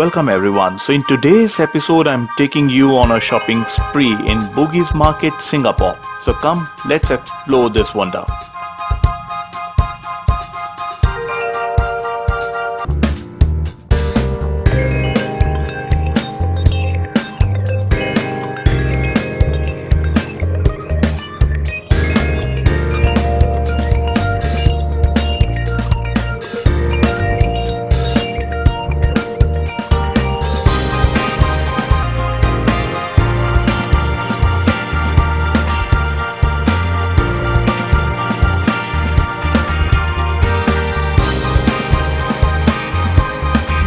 welcome everyone. So in today's episode I'm taking you on a shopping spree in Bugis Market, Singapore. So come, let's explore this wonder.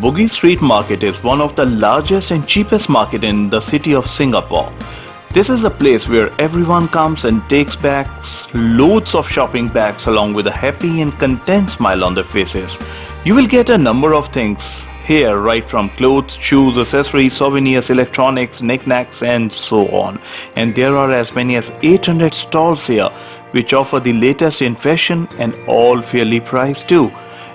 Bugis Street Market is one of the largest and cheapest market in the city of Singapore. This is a place where everyone comes and takes bags, loads of shopping bags along with a happy and content smile on their faces. You will get a number of things here, right from clothes, shoes, accessories, souvenirs, electronics, knickknacks and so on. And there are as many as 800 stalls here which offer the latest in fashion and all fairly priced too.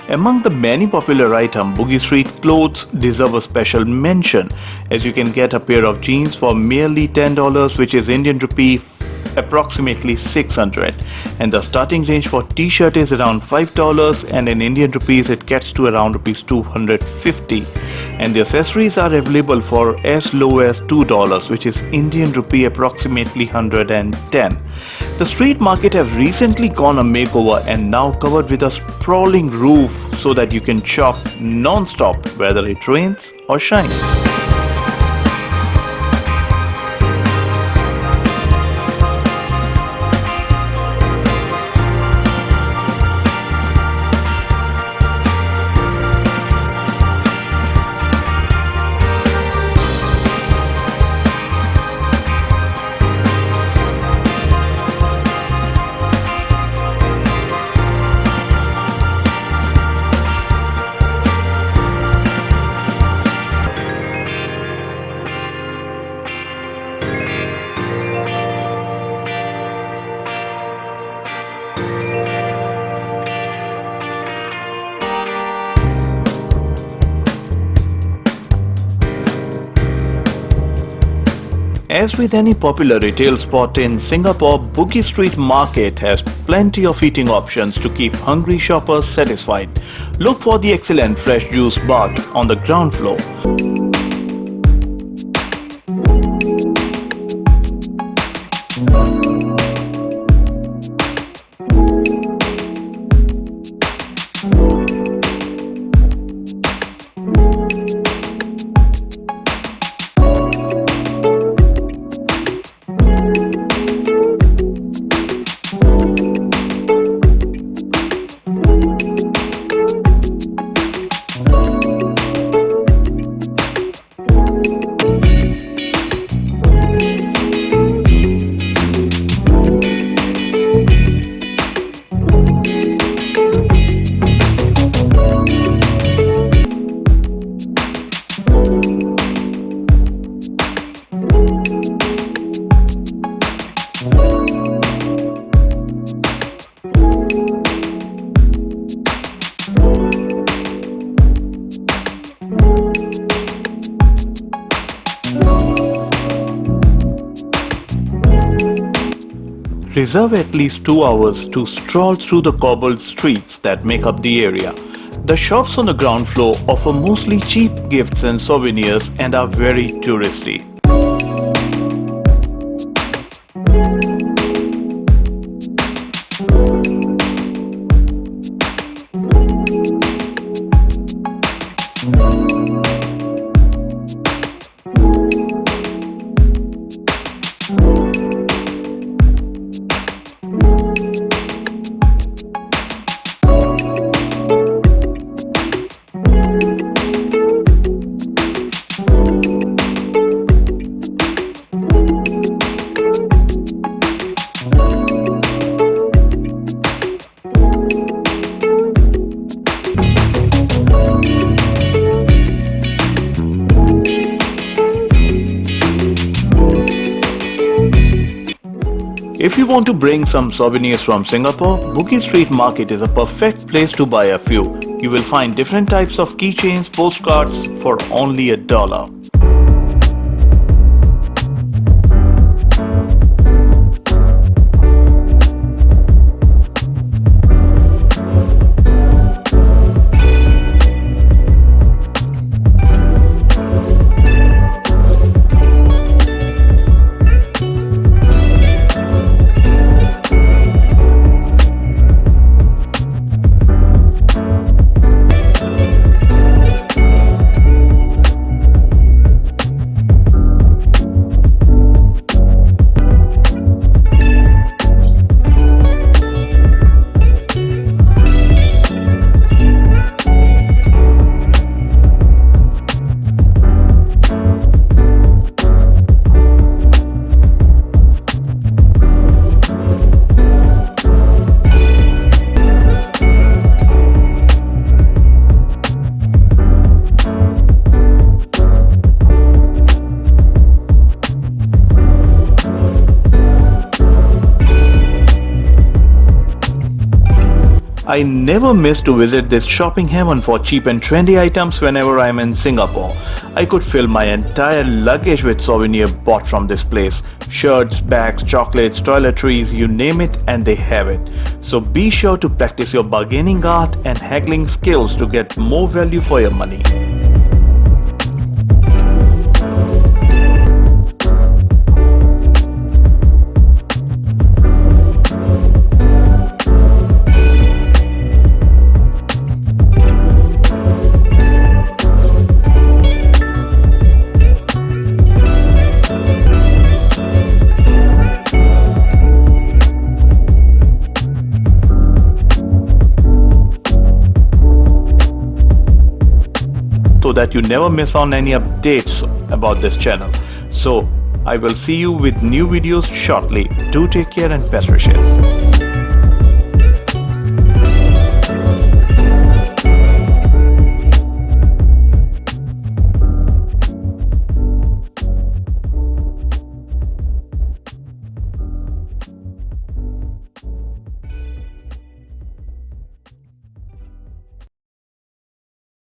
Among the many popular items, Bugis Street clothes deserve a special mention, as you can get a pair of jeans for merely $10, which is Indian rupee approximately 600, and the starting range for t-shirt is around $5, and in Indian rupees it gets to around rupees 250, and the accessories are available for as low as $2, which is Indian rupee approximately 110. The street market has recently gone a makeover and now covered with a sprawling roof so that you can shop non-stop whether it rains or shines. As with any popular retail spot in Singapore, Bugis Street Market has plenty of eating options to keep hungry shoppers satisfied. Look for the excellent fresh juice bar on the ground floor. Reserve at least 2 hours to stroll through the cobbled streets that make up the area. The shops on the ground floor offer mostly cheap gifts and souvenirs and are very touristy. If you want to bring some souvenirs from Singapore, Bugis Street Market is a perfect place to buy a few. You will find different types of keychains, postcards for only $1. I never miss to visit this shopping heaven for cheap and trendy items whenever I'm in Singapore. I could fill my entire luggage with souvenirs bought from this place. Shirts, bags, chocolates, toiletries, you name it and they have it. So be sure to practice your bargaining art and haggling skills to get more value for your money. So that you never miss on any updates about this channel. So I will see you with new videos shortly. Do take care and best wishes.